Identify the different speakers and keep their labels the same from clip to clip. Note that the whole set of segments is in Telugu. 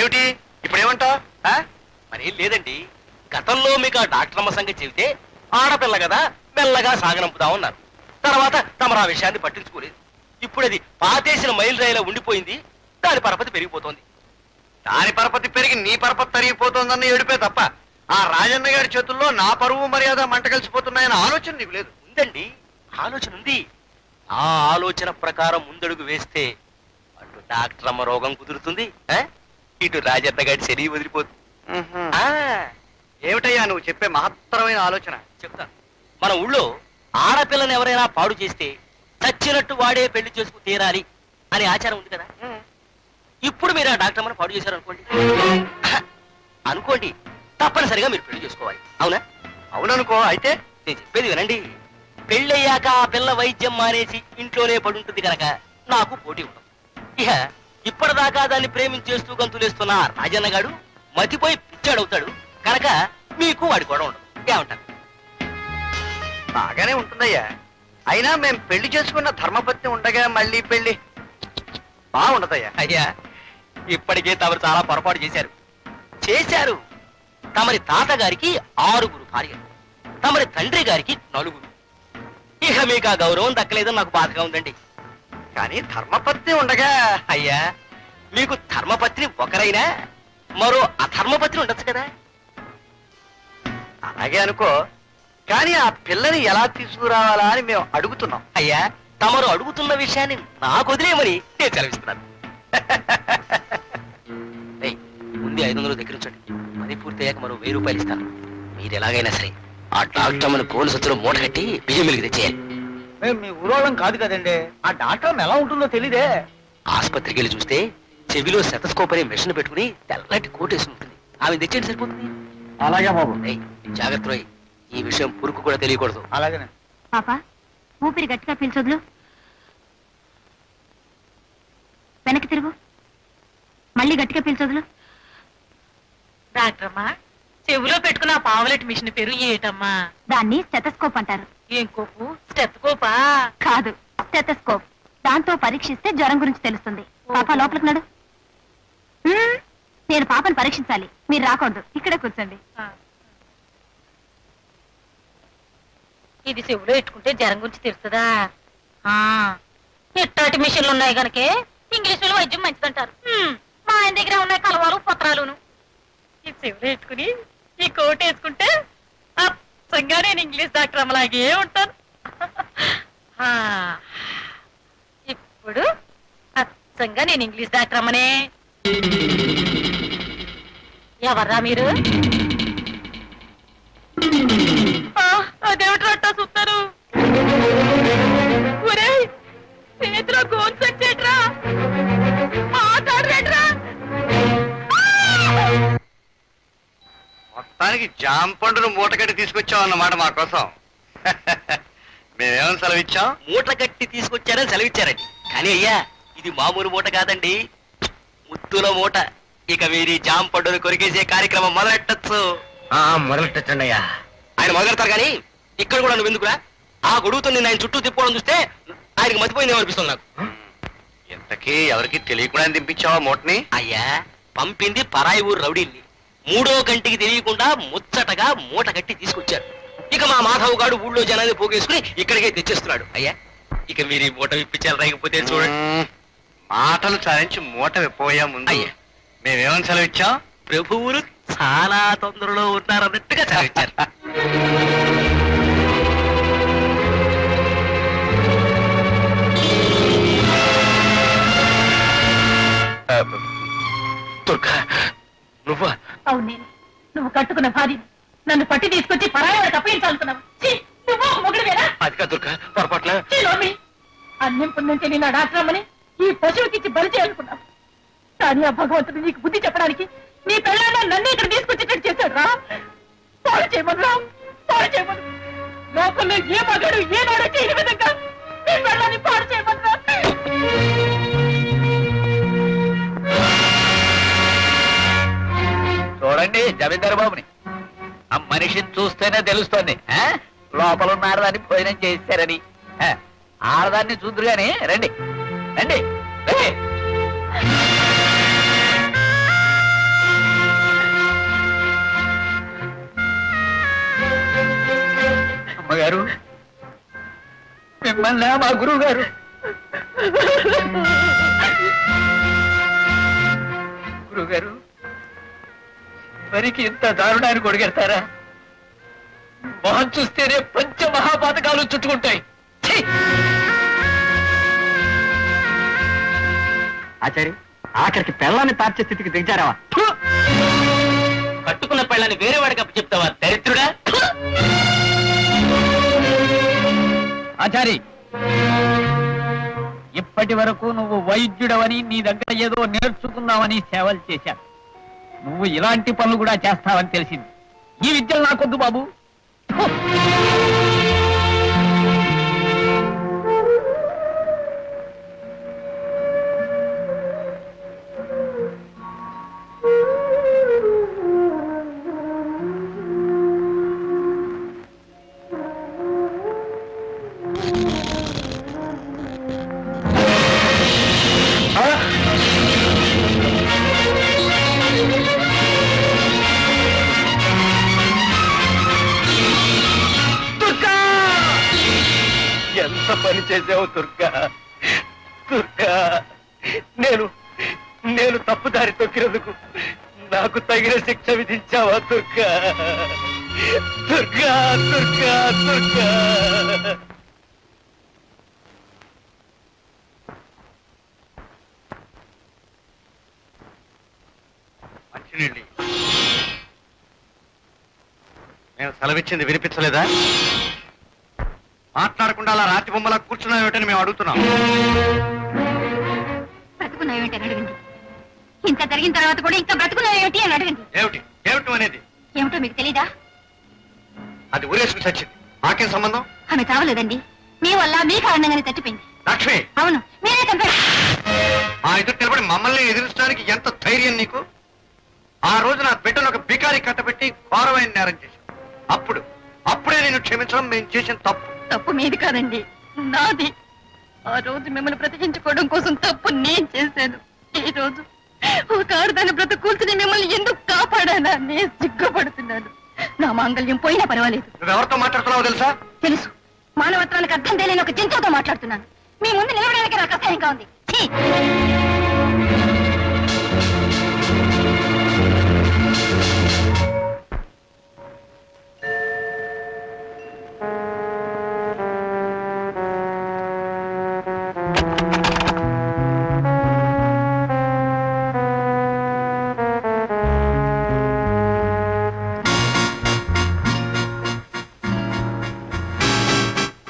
Speaker 1: ఏమిటి ఇప్పుడేమంటావు?
Speaker 2: మరేం లేదండి, గతంలో మీకు ఆ డాక్టర్ అమ్మ సంగతి చెబితే ఆడపిల్ల కదా మెల్లగా సాగనంపుదామన్నారు. తర్వాత తమరు ఆ విషయాన్ని పట్టించుకోలేదు. ఇప్పుడు అది పాతేసిన మైలు రైలా ఉండిపోయింది, దాని పరపతి పెరిగిపోతుంది.
Speaker 1: దాని పరపతి పెరిగి నీ పరపతి తరిగిపోతుందన్న ఏడుపే తప్ప ఆ రాజన్న గారి చేతుల్లో నా పరువు మర్యాద మంట కలిసిపోతున్నాయన్న ఆలోచన నీకు లేదు.
Speaker 2: ఉందండి, ఆలోచన ఉంది. ఆ ఆలోచన ప్రకారం ముందడుగు వేస్తే అటు డాక్టర్ అమ్మ రోగం కుదురుతుంది, ఇటు రాజన్న గారి శరీరం వదిలిపోతుంది.
Speaker 1: ఏమిటయ్యా నువ్వు చెప్పే మహత్తరమైన ఆలోచన?
Speaker 2: చెప్తాను. మన ఊళ్ళో ఆడపిల్లని ఎవరైనా పాడు చేస్తే చచ్చినట్టు వాడే పెళ్లి చేసుకు తీరాలి అనే ఆచారం ఉంది కదా. ఇప్పుడు మీరు ఆ డాక్టర్ అమ్మను పాడు చేశారు అనుకోండి, తప్పనిసరిగా మీరు పెళ్లి చేసుకోవాలి. అవునా?
Speaker 1: అవుననుకో. అయితే
Speaker 2: నేను చెప్పేది వినండి. పెళ్ళయ్యాక ఆ పిల్ల వైద్యం మానేసి ఇంట్లోనే పడుంటుంది కనుక నాకు పోటీ ఉండదు. ఇక ఇప్పటిదాకా దాన్ని ప్రేమించేస్తూ గంతులేస్తున్న రాజన్న గాడు మతిపోయి పిచ్చాడవుతాడు కనుక మీకు వాడి కూడా ఉండదు. ఏమంటారు?
Speaker 1: బాగానే ఉంటుందయ్యా. అయినా మేము పెళ్లి చేసుకున్న ధర్మపత్ని ఉండగా మళ్ళీ పెళ్లి బాగుండదయ్యా.
Speaker 2: అయ్యా, ఇప్పటికే తమరు చాలా పొరపాటు చేశారు. తమరి తాతగారికి 6 భార్యలు, తమరి తండ్రి గారికి 4. ఇక మీకు ఆ గౌరవం దక్కలేదని నాకు బాధగా ఉందండి.
Speaker 1: కానీ ధర్మపత్ని ఉండగా
Speaker 2: అయ్యా, మీకు ధర్మపత్ని ఒకరైనా మరో అధర్మపత్ని ఉండొచ్చు కదా.
Speaker 1: అలాగే అనుకో. కానీ ఆ పిల్లని ఎలా తీసుకురావాలా అని మేము అడుగుతున్నాం.
Speaker 2: అయ్యా, తమరు అడుగుతున్న విషయాన్ని నాకు వదిలేయమని నేను సెలవిస్తున్నాను. ముందు 500 దగ్గరించండి. పని పూర్తయ్యాక మరో 1000 రూపాయలు ఇస్తాను. మీరు ఎలాగైనా సరే ఆ డాక్టర్ మన పోలీసు సత్తులో మూట కట్టి బియ్యం మిలిగి తెచ్చేయాలి.
Speaker 3: మేము మీ ఊరోళ్ళం కాదు కదండి. ఆ డాక్టర్ ఎలా ఉంటుందో తెలీదే.
Speaker 2: ఆసుపత్రికి వెళ్ళి చూస్తే చెవిలో సెటస్కోప్ అనే మెషిన్ పెట్టుకుని తెల్లటి కోటేసి ఉంటుంది. ఆమె తెచ్చేయండి, సరిపోతుంది.
Speaker 3: అలాగే బాబు.
Speaker 2: జాగ్రత్త రోయ్, ఈ విషయం పురుకు కూడా తెలియకూడదు.
Speaker 3: అలాగే.
Speaker 4: పాపా, ఊపిరి గట్టిగా పీల్చొద్దు. వెనక్కి తిరుగు. మళ్ళీ గట్టిగా పీల్చొద్దు.
Speaker 5: డాక్టరమ్మా, చెవిలో పెట్టుకున్న ఆ పావులెట్ మిషన్ పేరు ఏటమ్మా?
Speaker 4: దాన్ని స్టెతస్కోప్ అంటారు.
Speaker 5: ఏం కోపు? స్టెత్కోపా?
Speaker 4: కాదు, స్టెతస్కోప్. దాంతో పరీక్షిస్తే జ్వరం గురించి తెలుస్తుంది. పాప లోపలికి నడు. నేను పాపను పరీక్షించాలి, మీరు రాకూడదు. ఇక్కడే కూర్చోండి.
Speaker 5: ఇది చెవిలో పెట్టుకుంటే జ్వరం గురించి తెలుస్తుందా? ఎట్టాటి మిషన్లు ఉన్నాయి కనుకే ఇంగ్లీష్ లో వైద్యం మంచిదంటారు. మా ఆయన దగ్గర ఉన్నాయి కలవాలు పత్రాలును. ఈ చెవిలో పెట్టుకుని ఈ కోట్ వేసుకుంటే అచ్చంగా నేను ఇంగ్లీష్ డాక్టర్ అమ్మలాగే ఉంటాను. ఇప్పుడు అచ్చంగా నేను ఇంగ్లీష్ డాక్టర్ అమ్మనే. ఎవర్రా మీరు? అదేమిట్రా అట్టా చూస్తారు? ఒరే, చేతిలో గోన్ సచ్చేట్రా, మాట్లాడరేట్రా.
Speaker 1: మొత్తానికి జాంపండును మూట కట్టి తీసుకొచ్చావు అన్నమాట మా కోసం. మేమేమని సెలవిచ్చాం?
Speaker 2: మూట కట్టి తీసుకొచ్చారని సెలవిచ్చారండి. కానీ అయ్యా, ఇది మామూలు మూట కాదండి, ముత్తుల మూట. ఇక మీరు జాంపండును కొరికేసే కార్యక్రమం మొదలెట్టచ్చు.
Speaker 3: మొదలెట్టండి అయ్యా.
Speaker 2: ఆయన మొదలెడతారు కానీ ఇక్కడ కూడా నువ్వు ఎందుకురా? ఆ గొడుగుతో నేను ఆయన చుట్టూ తిప్పుకోవడం చూస్తే ఆయనకు మతిపోయిందేమో అనిపిస్తుంది నాకు.
Speaker 1: ఇంతకీ ఎవరికి తెలియకుండా దింపించావా మూటని?
Speaker 2: అయ్యా, పంపింది పరాయి ఊరు రౌడీల్ని. 3వ కంటికి తెలియకుండా ముచ్చటగా మూట కట్టి తీసుకొచ్చారు. ఇక మా మాధవ్ గాడు ఊళ్ళో జనాన్ని పోగేసుకుని ఇక్కడికే తెచ్చేస్తున్నాడు. అయ్యా, ఇక మీరు ఈ మూట విప్పించాలి, రాకపోతే చూడండి.
Speaker 1: మాటలు సాధించి మూట విప్పబోయా ముందు
Speaker 2: అయ్యా,
Speaker 1: మేమేమని సెలవిచ్చాం?
Speaker 2: ప్రభువులు చాలా తొందరలో ఉన్నారన్నట్టుగా సెలవిచ్చారు. దుర్గా, నువ్వా?
Speaker 5: అవును, నేను. నువ్వు కట్టుకున్న భార్య నన్ను పట్టి తీసుకొచ్చి పరాయి తప్పించాలనుకున్నావు. నువ్వు మొగుడువేనా?
Speaker 2: అది కాదు దుర్గా, పొరపాట్ల.
Speaker 5: అన్నం పుణ్యం నిన్న డాక్టరమ్మని ఈ పశువుకిచ్చి బలి చేయాలనుకున్నావు. కానీ ఆ భగవంతుడు నీకు బుద్ధి చెప్పడానికి నీ పెళ్ళాన్న నన్ను ఇక్కడ తీసుకొచ్చేటట్టు చేశాడు రా. పాడు చేయమన్నా, పాడు చేయమను. లోపల ఏ మగాడు ఏనాడో చేయని విధంగా నీ పెళ్ళాన్ని పాడు చేయమన్నా.
Speaker 3: చూడండి జమీందారు బాబుని, ఆ మనిషిని చూస్తేనే తెలుస్తోంది లోపల ఉన్న ఆడదాన్ని భోజనం చేశారని. ఆడదాన్ని చూద్దరు గాని రండి రండి రండి. అమ్మగారు మిమ్మల్ని మా గురువు గారు గురువుగారు మరికి ఇంత దారుణాన్ని కొడిగెడతారా? మొహం చూస్తేనే పంచ మహాపాతకాలు చుట్టుకుంటాయి.
Speaker 2: ఆచారి ఆఖరికి పెళ్ళాన్ని తార్చే స్థితికి దిగజారావా? కట్టుకున్న పెళ్ళాన్ని వేరే వాడికి అప్పు చెప్తావా దరిద్రుడా?
Speaker 3: ఆచారి ఇప్పటి వరకు నువ్వు వైద్యుడవని నీ దగ్గర ఏదో నేర్చుకున్నావని సేవలు చేశాను. నువ్వు ఇలాంటి పనులు కూడా చేస్తావని తెలిసింది. ఈ విద్యలు నాకొద్దు బాబు.
Speaker 1: ఎంత పని చేసావు దుర్గా, దుర్గా. నేను తప్పుదారి తొక్కినందుకు నాకు తగిన శిక్ష విధించావా దుర్గా, దుర్గా, దుర్గా, దుర్గా. మంచినీళ్ళు నేను సెలవిచ్చింది వినిపించలేదా? మాట్లాడకుండా అలా రాతి బొమ్మలా కూర్చున్నావేమిటని మేము అడుగుతున్నాం.
Speaker 4: బ్రతుకున్నావేమిటి అని అడగండి. ఇంత జరిగిన తర్వాత కూడా ఇంకా బ్రతుకున్నావేమిటి అని అడగండి.
Speaker 1: ఏమిటి ఏమిటి అనేది?
Speaker 4: ఏమిటో మీకు తెలీదా?
Speaker 1: అది ఊరేసుకు చచ్చింది, నాకేం సంబంధం?
Speaker 4: ఆమె చావలేదండి, మీ వల్ల మీ కారణంగానే చచ్చిపోయింది.
Speaker 1: లక్ష్మి,
Speaker 4: అవును, మీరే చంపారు.
Speaker 1: ఆ ఎదురు నిలబడి మమ్మల్ని ఎదిరించడానికి ఎంత ధైర్యం నీకు? ఆ రోజు నా బిడ్డను ఒక బికారి కట్టబెట్టి ఘోరమైన నేరం చేశాను. అప్పుడే నేను క్షమించడం మేము చేసిన తప్పు.
Speaker 5: తప్పు మీది కాదండి, నాది. ఆ రోజు మిమ్మల్ని బ్రతికించుకోవడం కోసం తప్పు నేను చేశాను. ఈ రోజు ఒక ఆడదాన్ని బ్రతుకూల్చుని మిమ్మల్ని ఎందుకు కాపాడానా నేను సిగ్గుపడుతున్నాను. నా మాంగళ్యం పోయినా పర్వాలేదు.
Speaker 1: నువ్వెవరితో మాట్లాడుతున్నావో తెలుసా?
Speaker 5: తెలుసు, మానవత్వానికి అర్థం తెలియని ఒక జంతువుతో మాట్లాడుతున్నాను. మీ ముందు నిలవడానికి నాకు అసహ్యంగా ఉంది. ఛీ!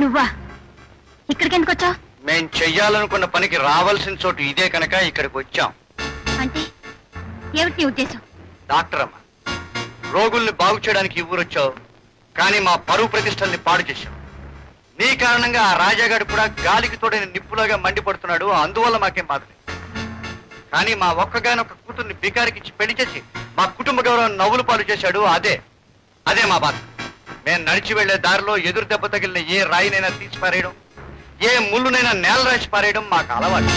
Speaker 4: నువ్వా? ఇక్కడికి ఎందుకు వచ్చావు?
Speaker 1: మేం చెయ్యాలనుకున్న పనికి రావాల్సిన చోటు ఇదే కనుక ఇక్కడికి వచ్చాం.
Speaker 4: అంటే ఏమిటి నీ ఉద్దేశం?
Speaker 1: డాక్టర్ అమ్మ, రోగుల్ని బాగు చేయడానికి ఈ ఊరొచ్చావు, కానీ మా పరువు ప్రతిష్టల్ని పాడు చేశావు. నీ కారణంగా ఆ రాజాగాడు కూడా గాలికి తోడైన నిప్పులాగా మండిపడుతున్నాడు. అందువల్ల మాకేం బాధ లేదు. కానీ మా ఒక్కగానొక్క కూతుర్ని బికారికిచ్చి పెళ్లి చేసి మా కుటుంబ గౌరవం నవ్వులు పాలు చేశాడు. అదే మా బాధ. మేము నడిచి వెళ్లే దారిలో ఎదురు దెబ్బ తగిలిన ఏ రాయినైనా తీసి పారేయడం, ఏ ముళ్ళునైనా నేల రాసి పారేయడం మాకు అలవాటు.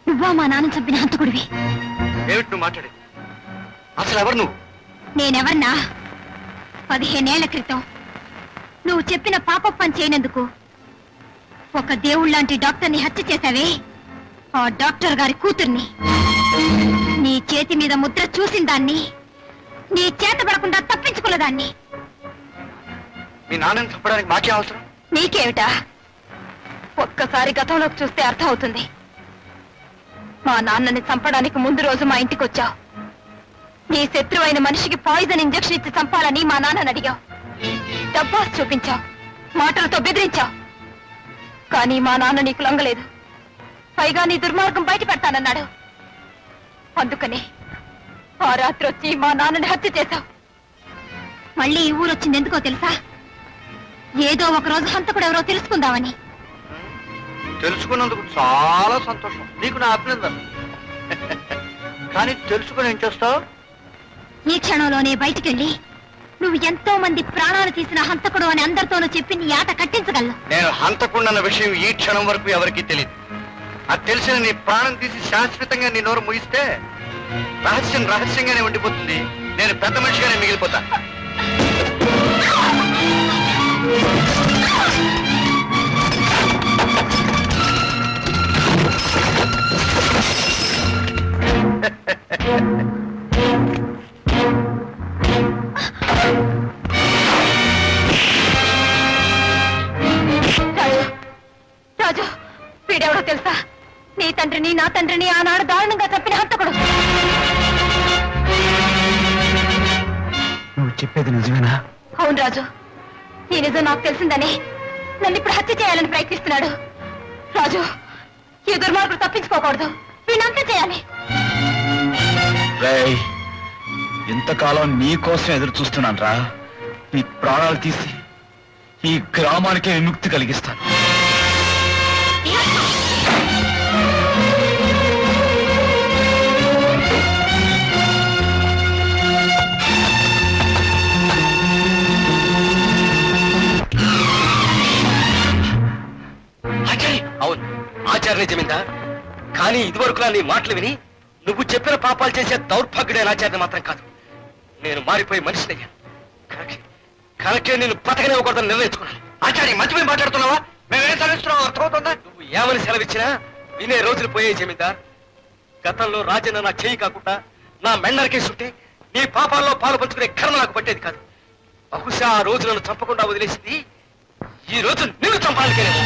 Speaker 4: నువ్వా మా నాన్న చంపిన హంతకుడివి?
Speaker 1: ఏమిటి నువ్వు మాట్లాడేది? అసలు ఎవరు నువ్వు?
Speaker 4: నేనెవర్నా? 15 ఏళ్ల క్రితం నువ్వు చెప్పిన పాప పని చేయనందుకు ఒక దేవుళ్లాంటి డాక్టర్ని హత్య చేశావే, ఆ డాక్టర్ గారి కూతుర్ని. నీ చేతి మీద ముద్ర చూసిన దాన్ని, నీ చేత పడకుండా తప్పించుకున్న దాన్ని.
Speaker 1: మీ నాన్నని చంపడానికి మాకే అవసరం?
Speaker 4: నీకేమిటా? ఒక్కసారి గతంలోకి చూస్తే అర్థం అవుతుంది. మా నాన్నని చంపడానికి ముందు రోజు మా ఇంటికి వచ్చావు. నీ శత్రువైన మనిషికి పాయిజన్ ఇంజెక్షన్ ఇచ్చి చంపాలని మా నాన్నని అడిగావు. డబ్బాస్ చూపించావు, మాటలతో బెదిరించావు. కానీ మా నాన్న నీకు లొంగలేదు. పైగా నీ దుర్మార్గం బయట పెడతానన్నాడు. అందుకనే ఆ రాత్రి వచ్చి మా నాన్నని హత్య చేశావు. మళ్ళీ ఈ ఊరు వచ్చింది ఎందుకో తెలుసా? ఏదో ఒక రోజు హంతకుడు ఎవరో తెలుసుకుందామని.
Speaker 1: తెలుసుకున్నందుకు చాలా సంతోషం, నీకు నా అభినందన. కానీ తెలుసుకుని ఏం చేస్తావు?
Speaker 4: ఈ క్షణంలోనే బయటికెళ్ళి నువ్వు ఎంతో మంది ప్రాణాలు తీసిన హంతకుడు అని అందరితోనూ చెప్పి నీ ఆట కట్టించగలవు.
Speaker 1: నేను హంతకుండన్న విషయం ఈ క్షణం వరకు ఎవరికీ తెలియదు. అది తెలిసిన నీ ప్రాణం తీసి శాశ్వతంగా నీ నోరు ముగిస్తే రహస్యం రహస్యంగానే ఉండిపోతుంది. నేను పెద్ద మనిషిగానే మిగిలిపోతా.
Speaker 4: రాజు, వీడెవడో తెలుసా? నీ తండ్రిని నా తండ్రిని ఆనాడు దారుణంగా చంపిన హంతకుడు.
Speaker 6: నువ్వు చెప్పేది నిజమేనా?
Speaker 4: అవును రాజు, ఈ నిజం నాకు తెలిసిందని నన్ను ఇప్పుడు హత్య చేయాలని ప్రయత్నిస్తున్నాడు. రాజు, ఈ దుర్మార్గుడు తప్పించుకోకూడదు. వీణంతా చేయాలి.
Speaker 6: ఇంతకాలం నీ కోసం ఎదురు చూస్తున్నాను రా. నీ ప్రాణాలు తీసి ఈ గ్రామానికే విముక్తి కలిగిస్తాను.
Speaker 2: అవును, ఆచార్య జమీందార్. కానీ ఇదివరకు నీ మాటలు విని నువ్వు చెప్పిన పాపాలు చేసే దౌర్భాగ్యుడైన ఆచార్య మాత్రం కాదు. నేను మారిపోయి మనిషినయ్యాను. కనుకే నేను బతకనివ్వకూడదని నిర్ణయించుకున్నాను.
Speaker 1: ఆచార్య మర్చిపోయి మాట్లాడుతున్నావా? మేమేం సెలవిస్తున్నావు అర్థమవుతుందా?
Speaker 2: నువ్వు ఏమని సెలవిచ్చినా వినే రోజులు పోయాయి జమీందార్. గతంలో రాజన్న నా చేయి కాకుండా నా మెండరికేసుంటే నీ పాపాల్లో పాలు పంచుకునే కర్మ నాకు పట్టేది కాదు. బహుశా ఆ రోజు నన్ను చంపకుండా వదిలేసింది ఈ రోజు నిన్ను చంపాలకేనేమో.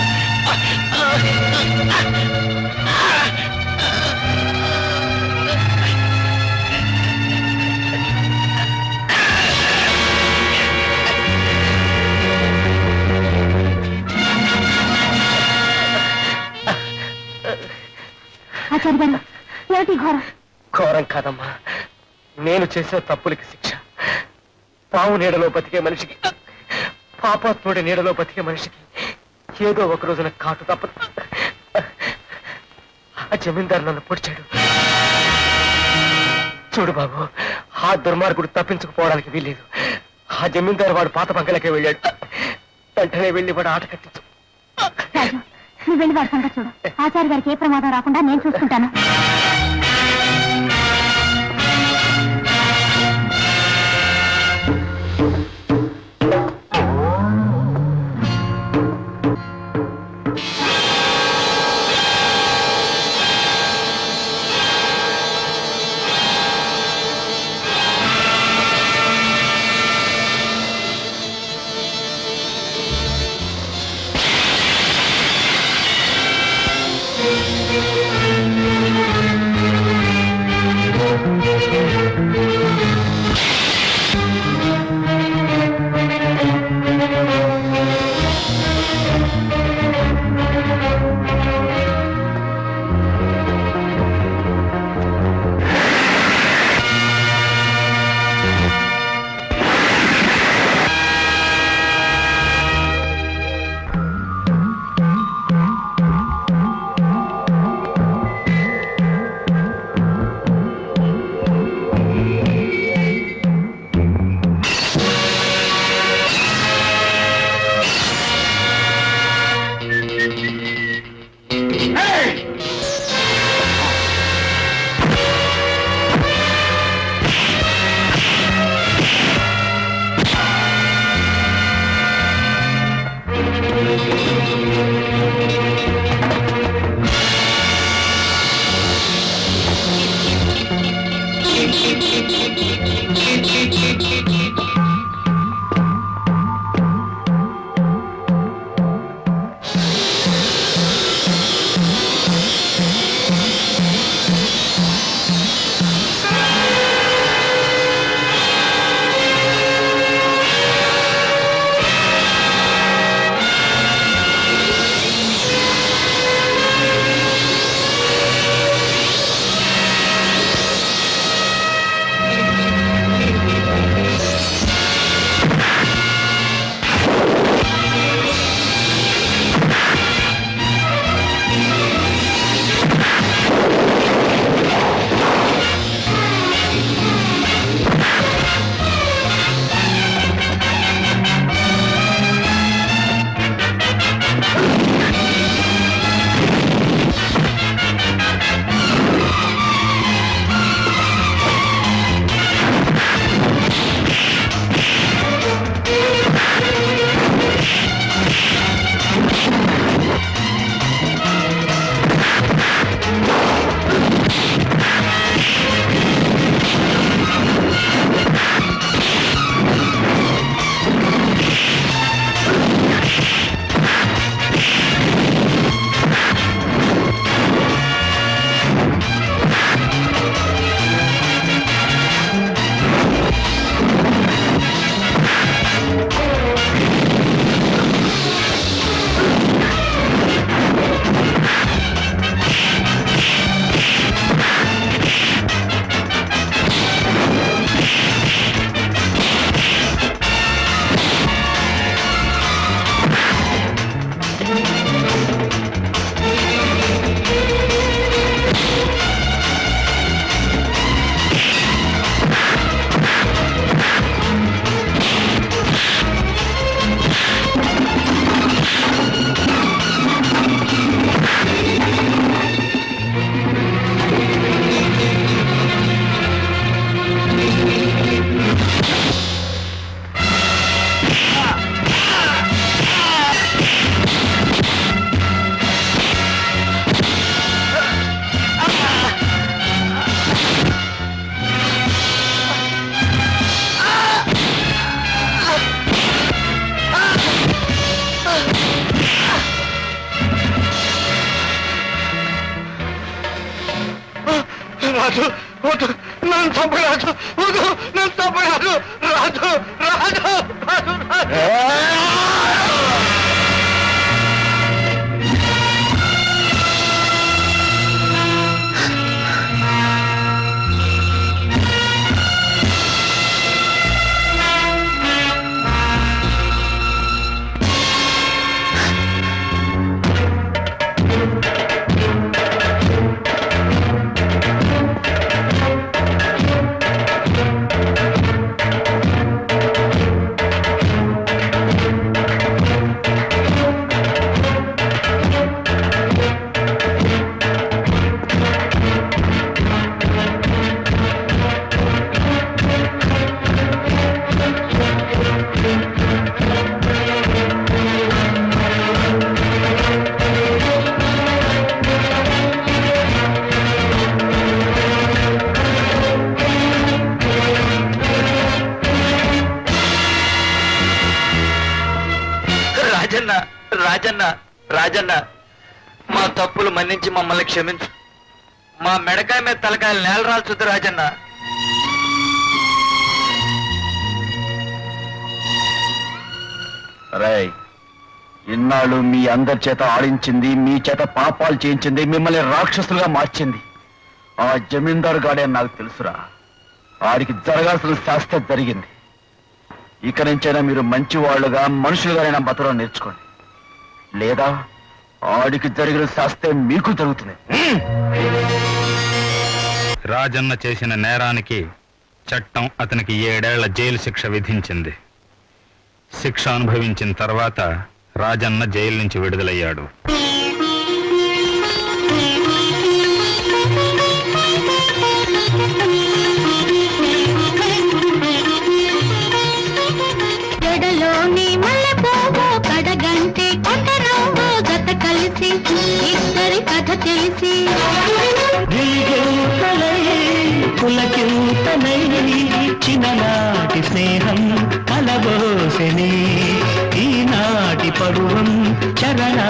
Speaker 4: ఆచార్య గారు, ఏమిటి ఘోరం?
Speaker 2: ఘోరం కాదమ్మా, నేను చేసే తప్పులకి శిక్ష. పావు నీడలో బతికే మనిషికి, పాపాత్ముడి నీడలో బతికే మనిషికి ఏదో ఒక రోజున కాటు తప్పదు. ఆ జమీందారు నన్ను పొడిచాడు. చూడు బాబు, ఆ దుర్మార్గుడు తప్పించుకుపోవడానికి వీల్లేదు. ఆ జమీందారు వాడు పాత బంగలకే వెళ్ళాడు. వెంటనే వెళ్ళి వాడు ఆట కట్టించు.
Speaker 4: రాజు, నువ్వు వెళ్ళి వాడి సంగతి చూడు. ఆచార్య గారికి ఏ ప్రమాదం రాకుండా నేను చూసుకుంటాను.
Speaker 1: రాజు వద్దు, నన్ను చంపరాజు, వద్దు, నన్ను చంపరాజు, రాజు రాజు రాజు రాజు.
Speaker 6: రాజన్న రాజన్న రాజన్న, మా తప్పులు మన్నించి మమ్మల్ని క్షమించు. మా మెడకాయ మీద తలకాయలు నేల రాల్చుద్దు రాజన్న. రాయ్, ఇన్నాళ్ళు మీ అందరి చేత ఆడించింది, మీ చేత పాపాలు చేయించింది, మిమ్మల్ని రాక్షసులుగా మార్చింది ఆ జమీందారు గాడే నాకు తెలుసురా. ఆడికి జరగాల్సిన శాస్త్రం జరిగింది. ఇక నుంచైనా మీరు మంచి వాళ్ళుగా మనుషులుగానైనా బతకడం నేర్చుకోండి, లేదా ఆడికి జరిగిన శాస్త్రం మీకు జరుగుతుంది.
Speaker 7: రాజన్న చేసిన నేరానికి చట్టం అతనికి 7 ఏళ్ల జైలు శిక్ష విధించింది. శిక్ష అనుభవించిన తర్వాత రాజన్న జైలు నుంచి విడుదలయ్యాడు.
Speaker 8: పులకింతనై చిన్ననాటి స్నేహం కలబోసెని ఈనాటి పరువం చరణా